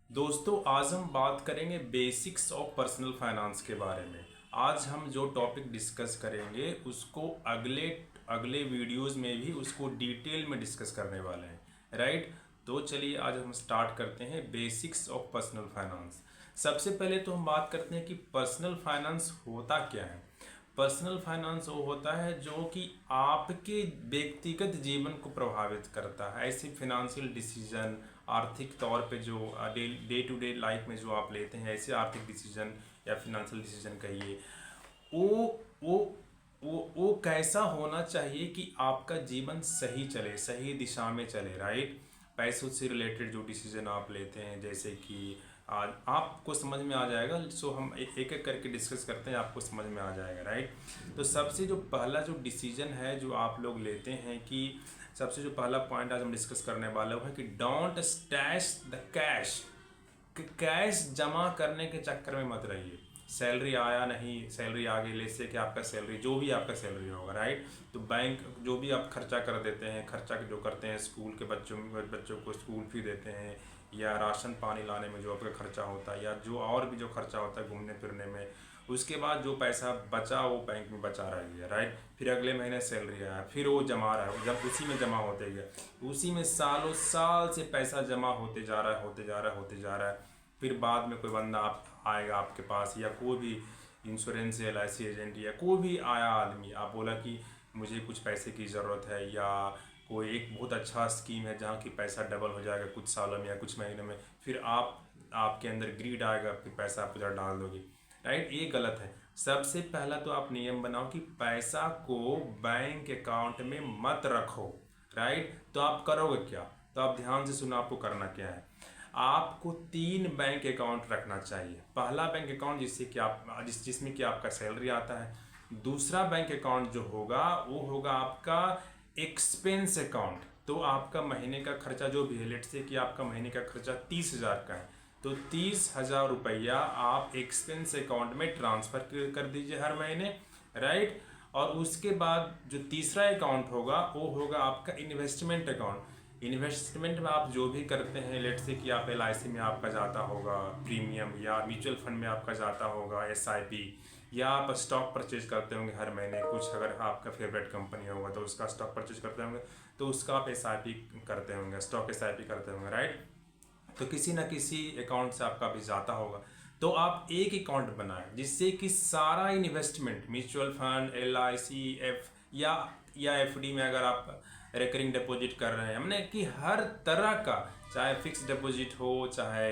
दोस्तों आज हम बात करेंगे बेसिक्स ऑफ पर्सनल फाइनेंस के बारे में। आज हम जो टॉपिक डिस्कस करेंगे उसको अगले अगले वीडियोस में भी उसको डिटेल में डिस्कस करने वाले हैं, राइट। तो चलिए आज हम स्टार्ट करते हैं बेसिक्स ऑफ पर्सनल फाइनेंस। सबसे पहले तो हम बात करते हैं कि पर्सनल फाइनेंस होता क्या है। पर्सनल फाइनेंस वो होता है जो कि आपके व्यक्तिगत जीवन को प्रभावित करता है। ऐसे फिनेंशियल डिसीजन, आर्थिक तौर पे जो डे टू डे लाइफ में जो आप लेते हैं, ऐसे आर्थिक डिसीजन या फिनेंशियल डिसीजन कहिए, वो वो वो कैसा होना चाहिए कि आपका जीवन सही चले, सही दिशा में चले, राइट। पैसों से रिलेटेड जो डिसीजन आप लेते हैं, जैसे कि आज आपको समझ में आ जाएगा। सो हम एक एक करके डिस्कस करते हैं, आपको समझ में आ जाएगा, राइट। तो सबसे जो पहला जो डिसीजन है जो आप लोग लेते हैं कि सबसे जो पहला पॉइंट आज हम डिस्कस करने वाले हैं कि don't stash the cash. Cash जमा करने के चक्कर में मत रहिए। सैलरी आया नहीं, सैलरी आ गई, ले से कि आपका सैलरी जो भी आपका सैलरी होगा, राइट। तो बैंक जो भी आप खर्चा कर देते हैं, खर्चा जो करते हैं स्कूल के बच्चों को स्कूल फी देते हैं, या राशन पानी लाने में जो आपका खर्चा होता है, या जो और भी जो खर्चा होता है घूमने फिरने में, उसके बाद जो पैसा बचा वो बैंक में बचा रह गया, राइट। फिर अगले महीने सैलरी आया, फिर वो जमा रहा है, जब उसी में जमा होते गया, उसी में सालों साल से पैसा जमा होते जा रहा है, होते जा रहा है, होते जा रहा है। फिर बाद में कोई बंदा आप आएगा आपके पास, या कोई भी इंश्योरेंस LIC एजेंट या कोई भी आया आदमी, आप बोला कि मुझे कुछ पैसे की ज़रूरत है, या कोई एक बहुत अच्छा स्कीम है जहाँ की पैसा डबल हो जाएगा कुछ सालों में या कुछ महीनों में, फिर आपके अंदर ग्रीड आएगा, फिर पैसा आप उधर डाल दोगे, राइट। ये गलत है। सबसे पहला तो आप नियम बनाओ कि पैसा को बैंक अकाउंट में मत रखो, राइट। तो आप करोगे क्या, तो आप ध्यान से सुनो आपको करना क्या है। आपको 3 बैंक अकाउंट रखना चाहिए। पहला बैंक अकाउंट जिसमें कि आपका सैलरी आता है। दूसरा बैंक अकाउंट जो होगा वो होगा आपका एक्सपेंस अकाउंट। तो आपका महीने का खर्चा जो भी है, लेट से कि आपका महीने का खर्चा 30,000 का है, तो 30,000 रुपया आप एक्सपेंस अकाउंट में ट्रांसफर कर दीजिए हर महीने, राइट। और उसके बाद जो तीसरा अकाउंट होगा वो होगा आपका इन्वेस्टमेंट अकाउंट। इन्वेस्टमेंट में आप जो भी करते हैं, लेट से कि आप LIC में आपका जाता होगा प्रीमियम, या म्यूचुअल फंड में आपका जाता होगा SIP, या आप स्टॉक परचेज करते होंगे हर महीने कुछ, अगर आपका फेवरेट कंपनी होगा तो उसका स्टॉक परचेज करते होंगे, तो उसका आप SIP करते होंगे, स्टॉक SIP करते होंगे, राइट। तो किसी ना किसी अकाउंट से आपका भी जाता होगा। तो आप एक अकाउंट बनाएं जिससे कि सारा इन्वेस्टमेंट, म्यूचुअल फंड, LIC, या FD में अगर आप रिकरिंग डिपॉजिट कर रहे हैं, हमने कि हर तरह का, चाहे फिक्स डिपॉजिट हो, चाहे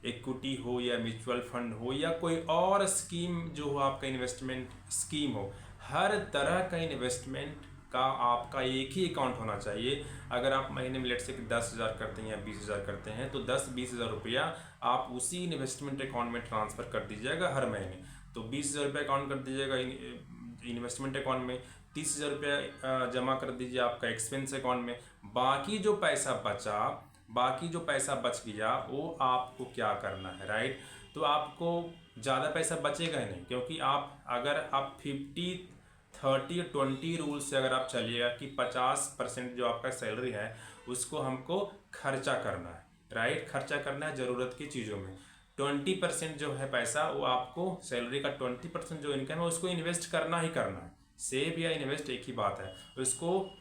इक्विटी हो, या म्यूचुअल फंड हो, या कोई और स्कीम जो हो, आपका इन्वेस्टमेंट स्कीम हो, हर तरह का इन्वेस्टमेंट का आपका एक ही अकाउंट होना चाहिए। अगर आप महीने में लेट से 10,000 करते हैं या 20,000 करते हैं, तो 10-20,000 रुपया आप उसी इन्वेस्टमेंट अकाउंट में ट्रांसफ़र कर दीजिएगा हर महीने। तो 20,000 रुपये अकाउंट कर दीजिएगा इन्वेस्टमेंट अकाउंट में, 30,000 रुपया जमा कर दीजिए आपका एक्सपेंस अकाउंट में। बाकी जो पैसा बच गया वो आपको क्या करना है, राइट। तो आपको ज़्यादा पैसा बचेगा ही नहीं, क्योंकि अगर आप 50-30-20 रूल से अगर आप चलिएगा कि 50% जो आपका सैलरी है उसको हमको खर्चा करना है, राइट। खर्चा करना है ज़रूरत की चीज़ों में। 20% जो है पैसा, वो आपको सैलरी का 20% जो इनकम है उसको इन्वेस्ट करना ही करना है। सेव या इन्वेस्ट एक ही बात है। उसको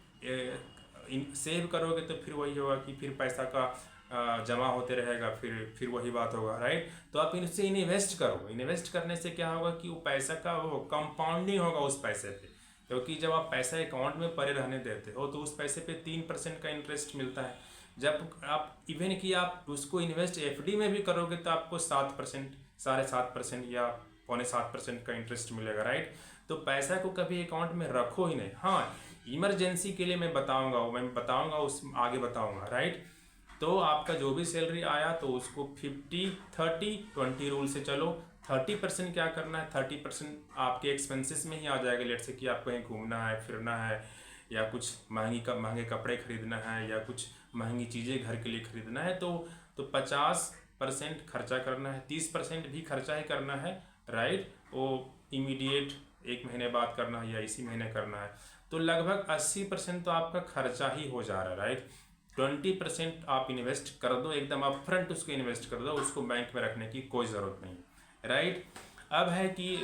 सेव करोगे तो फिर वही होगा कि फिर पैसा का जमा होते रहेगा, फिर वही बात होगा, राइट। तो आप इनसे इन्वेस्ट करो। इन्वेस्ट करने से क्या होगा कि वो पैसा का वो कंपाउंडिंग होगा उस पैसे पे, क्योंकि जब आप पैसा अकाउंट में पड़े रहने देते हो तो उस पैसे पे 3% का इंटरेस्ट मिलता है। जब आप इवन कि आप उसको इन्वेस्ट FD में भी करोगे तो आपको 7%, 7.5% या 6.25% का इंटरेस्ट मिलेगा, राइट। तो पैसा को कभी अकाउंट में रखो ही नहीं। हाँ, इमरजेंसी के लिए मैं बताऊंगा उस आगे बताऊंगा, राइट। तो आपका जो भी सैलरी आया तो उसको 50-30-20 रूल से चलो। 30% क्या करना है, 30% आपके एक्सपेंसेस में ही आ जाएगा। लेट से कि आपको कहीं घूमना है, फिरना है, या कुछ महंगे कपड़े खरीदना है, या कुछ महंगी चीज़ें घर के लिए खरीदना है, तो 50% खर्चा करना है, 30% भी खर्चा ही करना है, राइट। वो इमीडिएट एक महीने बाद करना है या इसी महीने करना है। तो लगभग 80% तो आपका खर्चा ही हो जा रहा है, राइट। 20% आप इन्वेस्ट कर दो, एकदम अपफ्रंट उसको इन्वेस्ट कर दो, उसको बैंक में रखने की कोई ज़रूरत नहीं, राइट। अब है कि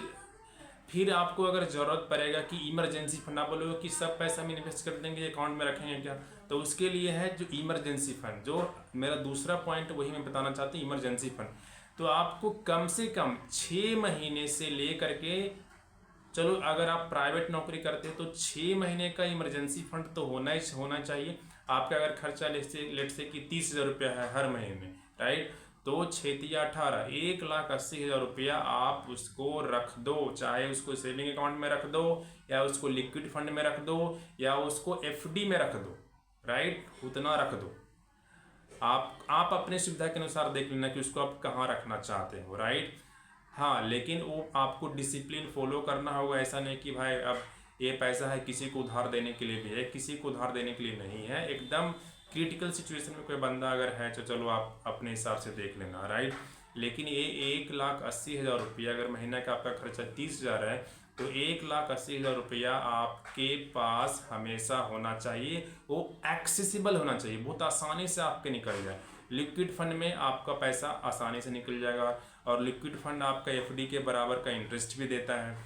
फिर आपको अगर ज़रूरत पड़ेगा कि इमरजेंसी फंड, आप बोलोगे कि सब पैसा हम इन्वेस्ट कर देंगे अकाउंट में रखेंगे क्या, तो उसके लिए है जो इमरजेंसी फंड, जो मेरा दूसरा पॉइंट वही मैं बताना चाहती हूँ, इमरजेंसी फंड। तो आपको कम से कम 6 महीने से ले करके, चलो अगर आप प्राइवेट नौकरी करते हैं तो 6 महीने का इमरजेंसी फंड तो होना चाहिए। आपका अगर खर्चा लेट से कि 30,000 रुपया है हर महीने, राइट, तो 6×18 1,80,000 रुपया आप उसको रख दो, चाहे उसको सेविंग अकाउंट में रख दो, या उसको लिक्विड फंड में रख दो, या उसको एफडी में रख दो, राइट, उतना रख दो। आप अपने सुविधा के अनुसार देख लेना कि उसको आप कहाँ रखना चाहते हो, राइट। हाँ, लेकिन वो आपको डिसिप्लिन फॉलो करना होगा, ऐसा नहीं कि भाई अब ये पैसा है किसी को उधार देने के लिए भी है, किसी को उधार देने के लिए नहीं है। एकदम क्रिटिकल सिचुएशन में कोई बंदा अगर है तो चलो आप अपने हिसाब से देख लेना, राइट। लेकिन ये 1,80,000 रुपया, अगर महीना का आपका खर्चा 30,000 है तो 1,80,000 रुपया आपके पास हमेशा होना चाहिए, वो एक्सेसिबल होना चाहिए, बहुत आसानी से आपके निकल जाए। लिक्विड फंड में आपका पैसा आसानी से निकल जाएगा, और लिक्विड फंड आपका एफडी के बराबर का इंटरेस्ट भी देता है।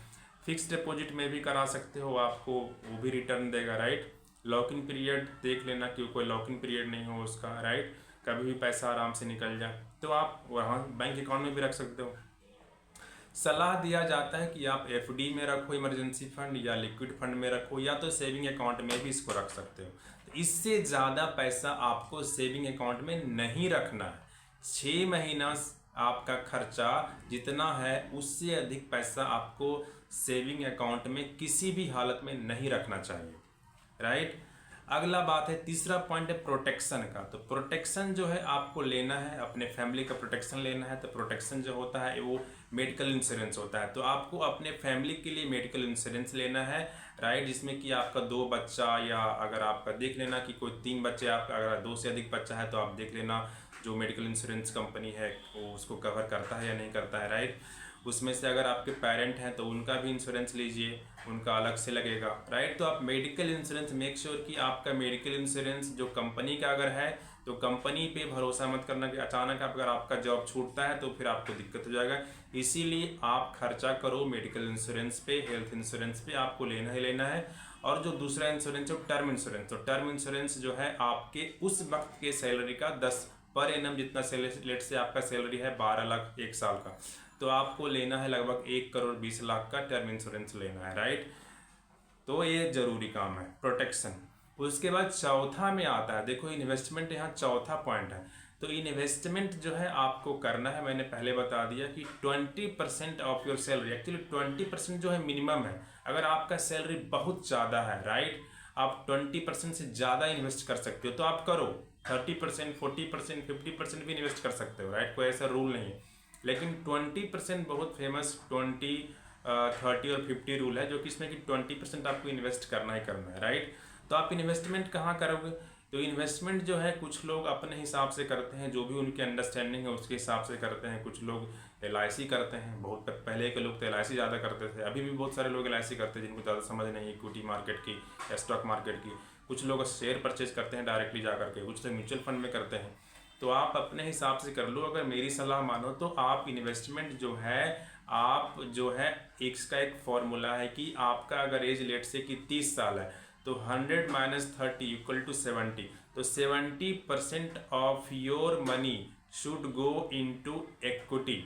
फिक्स डिपॉजिट में भी करा सकते हो, आपको वो भी रिटर्न देगा, राइट। लॉक इन पीरियड देख लेना कि कोई लॉक इन पीरियड नहीं हो उसका, राइट, कभी भी पैसा आराम से निकल जाए, तो आप वहाँ बैंक अकाउंट में भी रख सकते हो। सलाह दिया जाता है कि आप एफडी में रखो इमरजेंसी फंड, या लिक्विड फंड में रखो, या तो सेविंग अकाउंट में भी इसको रख सकते हो। तो इससे ज़्यादा पैसा आपको सेविंग अकाउंट में नहीं रखना है। 6 महीना आपका खर्चा जितना है उससे अधिक पैसा आपको सेविंग अकाउंट में किसी भी हालत में नहीं रखना चाहिए, राइट। अगला बात है, तीसरा पॉइंट है प्रोटेक्शन का। तो प्रोटेक्शन जो है आपको लेना है, अपने फैमिली का प्रोटेक्शन लेना है। तो प्रोटेक्शन जो होता है वो मेडिकल इंश्योरेंस होता है। तो आपको अपने फैमिली के लिए मेडिकल इंश्योरेंस लेना है, राइट, जिसमें कि आपका 2 बच्चा, या अगर आपका देख लेना कि कोई 3 बच्चे, आपका अगर 2 से अधिक बच्चा है तो आप देख लेना जो मेडिकल इंश्योरेंस कंपनी है वो उसको कवर करता है या नहीं करता है, राइट। उसमें से अगर आपके पेरेंट हैं तो उनका भी इंश्योरेंस लीजिए, उनका अलग से लगेगा, राइट। तो आप मेडिकल इंश्योरेंस मेक श्योर कि आपका मेडिकल इंश्योरेंस जो कंपनी का अगर है तो कंपनी पे भरोसा मत करना कि अचानक अगर आपका जॉब छूटता है तो फिर आपको दिक्कत हो जाएगा। इसीलिए आप खर्चा करो मेडिकल इंश्योरेंस पे, हेल्थ इंश्योरेंस पे आपको लेना ही लेना है। और जो दूसरा इंश्योरेंस है टर्म इंश्योरेंस। तो टर्म इंश्योरेंस जो है आपके उस वक्त के सैलरी का 10 पर एनम जितना लेट से आपका सैलरी है 12 लाख 1 साल का, तो आपको लेना है लगभग 1,20,00,000 का टर्म इंश्योरेंस लेना है, राइट। तो ये जरूरी काम है प्रोटेक्शन। उसके बाद चौथा में आता है, देखो इन्वेस्टमेंट, यहाँ चौथा पॉइंट है। तो इन्वेस्टमेंट जो है आपको करना है, मैंने पहले बता दिया कि 20% ऑफ योर सैलरी, एक्चुअली 20% जो है मिनिमम है। अगर आपका सैलरी बहुत ज़्यादा है, राइट, आप 20% से ज़्यादा इन्वेस्ट कर सकते हो तो आप करो। 30%, 40%, 50% भी इन्वेस्ट कर सकते हो, राइट, कोई ऐसा रूल नहीं है। लेकिन 20% बहुत फेमस 20, 30 और 50 रूल है, जो कि इसमें कि 20% आपको इन्वेस्ट करना ही करना है, राइट। तो आप इन्वेस्टमेंट कहाँ करोगे? तो इन्वेस्टमेंट जो है कुछ लोग अपने हिसाब से करते हैं, जो भी उनकी अंडरस्टैंडिंग है उसके हिसाब से करते हैं। कुछ लोग LIC करते हैं, बहुत पहले के लोग तो LIC ज़्यादा करते थे, अभी भी बहुत सारे लोग LIC करते हैं जिनको ज़्यादा समझ नहीं है इक्विटी मार्केट की या स्टॉक मार्केट की। कुछ लोग शेयर परचेज करते हैं डायरेक्टली जा करके, कुछ लोग म्यूचुअल फंड में करते हैं। तो आप अपने हिसाब से कर लो। अगर मेरी सलाह मानो तो आप इन्वेस्टमेंट जो है, आप जो है इसका एक फॉर्मूला है कि आपका अगर एज लेट से कि 30 साल है तो 100 - 30 = 70। तो 70% of your money should go into equity,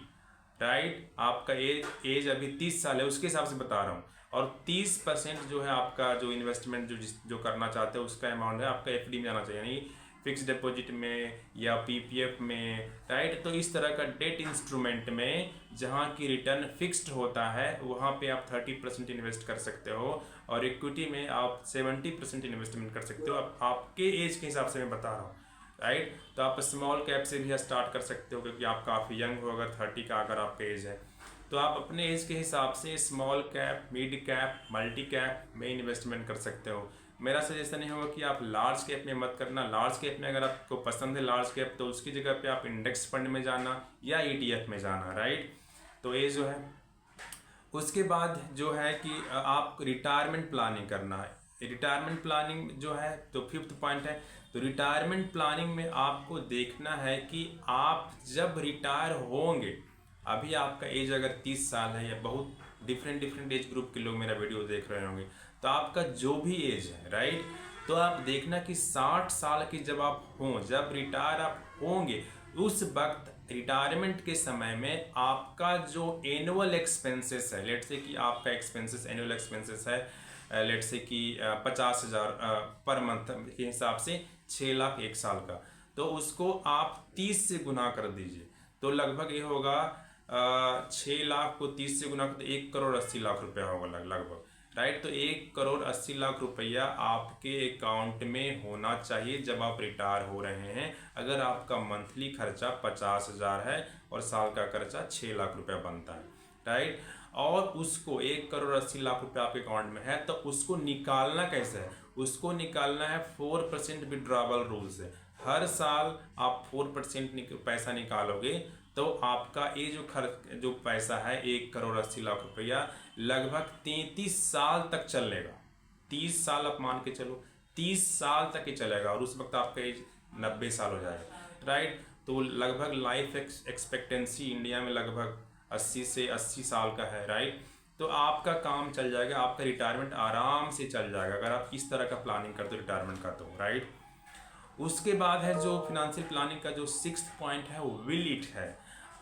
right. आपका एज अभी 30 साल है उसके हिसाब से बता रहा हूँ। और 30% जो है आपका जो इन्वेस्टमेंट जो करना चाहते हो उसका अमाउंट है आपका FD में जाना चाहिए, यानी फिक्स डिपॉजिट में या PPF में, राइट। तो इस तरह का डेट इंस्ट्रूमेंट में जहाँ की रिटर्न फिक्स्ड होता है वहाँ पे आप 30% इन्वेस्ट कर सकते हो, और इक्विटी में आप 70% इन्वेस्टमेंट कर सकते हो। अब आपके एज के हिसाब से मैं बता रहा हूँ, राइट। तो आप स्मॉल कैप से भी स्टार्ट कर सकते हो क्योंकि आप काफ़ी यंग हो, अगर 30 का अगर आपका एज है तो आप अपने एज के हिसाब से small cap, mid cap, multi cap में इन्वेस्टमेंट कर सकते हो। मेरा सजेशन ये होगा कि आप लार्ज कैप में मत करना। लार्ज कैप में अगर आपको पसंद है लार्ज कैप तो उसकी जगह पे आप इंडेक्स फंड में जाना या ETF में जाना, राइट। तो ये जो है, उसके बाद जो है कि आप रिटायरमेंट प्लानिंग करना है। रिटायरमेंट प्लानिंग जो है तो 5th पॉइंट है। तो रिटायरमेंट प्लानिंग में आपको देखना है कि आप जब रिटायर होंगे, अभी आपका एज अगर 30 साल है, या बहुत डिफरेंट एज ग्रुप के लोग मेरा वीडियो देख रहे होंगे, तो आपका जो भी एज है, राइट, तो आप देखना कि 60 साल की जब आप हों, जब रिटायर आप होंगे, उस वक्त रिटायरमेंट के समय में आपका जो एनुअल एक्सपेंसेस है, लेट से कि आपका एक्सपेंसेस एनुअल एक्सपेंसेस है लेट से कि 50,000 पर मंथ के हिसाब से 6 लाख एक साल का, तो उसको आप 30 से गुना कर दीजिए, तो लगभग ये होगा 6 लाख को 30 से गुना कर 1,80,00,000 रुपया होगा लगभग, राइट। तो 1,80,00,000 रुपया आपके अकाउंट में होना चाहिए जब आप रिटायर हो रहे हैं, अगर आपका मंथली खर्चा 50,000 है और साल का खर्चा 6 लाख रुपया बनता है, राइट। और उसको 1,80,00,000 रुपया आपके अकाउंट में है, तो उसको निकालना कैसे है? उसको निकालना है 4% विड्रॉवल रूल से। हर साल आप 4% पैसा निकालोगे तो आपका ये जो पैसा है 1,80,00,000 रुपया लगभग 33 साल तक चलेगा। 30 साल आप मान के चलो, 30 साल तक ही चलेगा, और उस वक्त आपका एज 90 साल हो जाएगा, राइट। तो लगभग लाइफ एक्सपेक्टेंसी इंडिया में लगभग 80 से 80 साल का है, राइट। तो आपका काम चल जाएगा, आपका रिटायरमेंट आराम से चल जाएगा अगर आप इस तरह का प्लानिंग करते हो रिटायरमेंट का, तो राइट। उसके बाद है जो फिनेंशियल प्लानिंग का जो 6th पॉइंट है, वो विल इट है।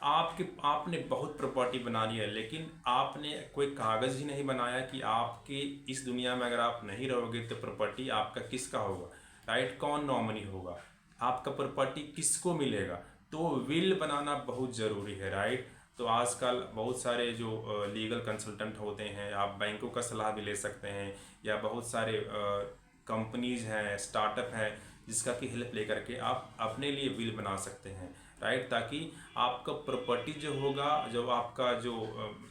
आपने बहुत प्रॉपर्टी बनानी है, लेकिन आपने कोई कागज़ ही नहीं बनाया कि आपके इस दुनिया में अगर आप नहीं रहोगे तो प्रॉपर्टी आपका किसका होगा, राइट। कौन नॉमिनी होगा, आपका प्रॉपर्टी किसको मिलेगा, तो विल बनाना बहुत ज़रूरी है, राइट। तो आजकल बहुत सारे जो लीगल कंसल्टेंट होते हैं, आप बैंकों का सलाह भी ले सकते हैं, या बहुत सारे कंपनीज हैं, स्टार्टअप हैं, जिसका की हेल्प लेकर के आप अपने लिए विल बना सकते हैं, राइट। ताकि आपका प्रॉपर्टी जो होगा, जो आपका जो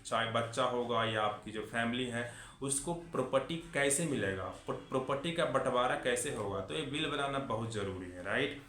चाहे बच्चा होगा या आपकी जो फैमिली है, उसको प्रॉपर्टी कैसे मिलेगा, प्रॉपर्टी का बंटवारा कैसे होगा, तो ये विल बनाना बहुत ज़रूरी है, राइट।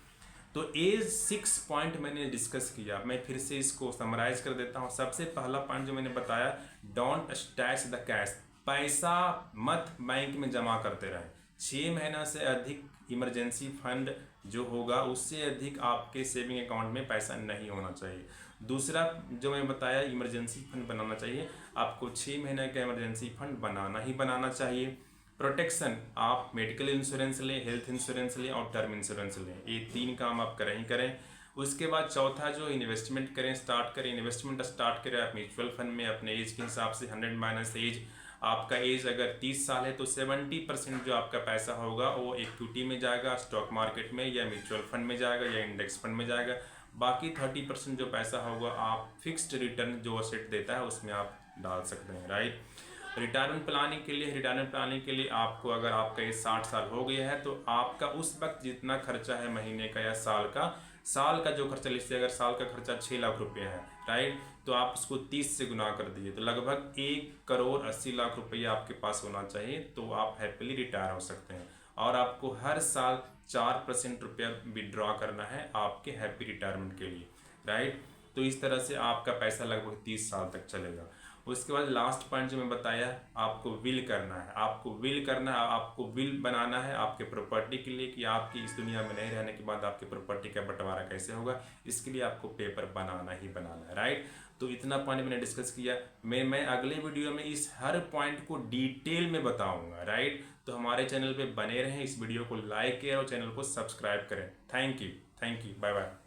तो ये 6 पॉइंट मैंने डिस्कस किया, मैं फिर से इसको समराइज कर देता हूँ। सबसे पहला पॉइंट जो मैंने बताया, डोंट स्टैश द कैश, पैसा मत बैंक में जमा करते रहें। 6 महीना से अधिक इमरजेंसी फंड जो होगा, उससे अधिक आपके सेविंग अकाउंट में पैसा नहीं होना चाहिए। दूसरा जो मैं बताया, इमरजेंसी फंड बनाना चाहिए, आपको 6 महीने का इमरजेंसी फंड बनाना ही बनाना चाहिए। प्रोटेक्शन, आप मेडिकल इंश्योरेंस लें, हेल्थ इंश्योरेंस लें और टर्म इंश्योरेंस लें, ये 3 काम आप करें ही करें। उसके बाद चौथा जो इन्वेस्टमेंट करें, स्टार्ट करें, इन्वेस्टमेंट स्टार्ट करें आप म्यूचुअल फंड में अपने एज के हिसाब से। 100 माइनस एज, आपका एज अगर 30 साल है तो 70% जो आपका पैसा होगा वो इक्विटी में जाएगा, स्टॉक मार्केट में, या म्यूचुअल फंड में जाएगा, या इंडेक्स फंड में जाएगा। बाकी 30% जो पैसा होगा आप फिक्स्ड रिटर्न जो असेट देता है उसमें आप डाल सकते हैं, राइट। रिटायरमेंट प्लानिंग के लिए आपको, अगर आपका एज 60 साल हो गया है, तो आपका उस वक्त जितना खर्चा है महीने का या साल का जो खर्चा, लिखते अगर साल का खर्चा 6 लाख रुपये है, राइट, तो आप उसको 30 से गुना कर दीजिए, तो लगभग 1,80,00,000 रुपये आपके पास होना चाहिए, तो आप हैप्पीली रिटायर हो सकते हैं। और आपको हर साल 4% रुपया विड्रॉ करना है आपके हैप्पी रिटायरमेंट के लिए, राइट। तो इस तरह से आपका पैसा लगभग 30 साल तक चलेगा। उसके बाद लास्ट पॉइंट जो मैं बताया, आपको विल करना है, आपको विल बनाना है आपके प्रॉपर्टी के लिए, कि आपकी इस दुनिया में नहीं रहने के बाद आपकी प्रॉपर्टी का बंटवारा कैसे होगा, इसके लिए आपको पेपर बनाना ही बनाना है, राइट। तो इतना पॉइंट मैंने डिस्कस किया, मैं अगले वीडियो में इस हर पॉइंट को डिटेल में बताऊंगा, राइट। तो हमारे चैनल पे बने रहें, इस वीडियो को लाइक करें और चैनल को सब्सक्राइब करें। Thank you, bye bye.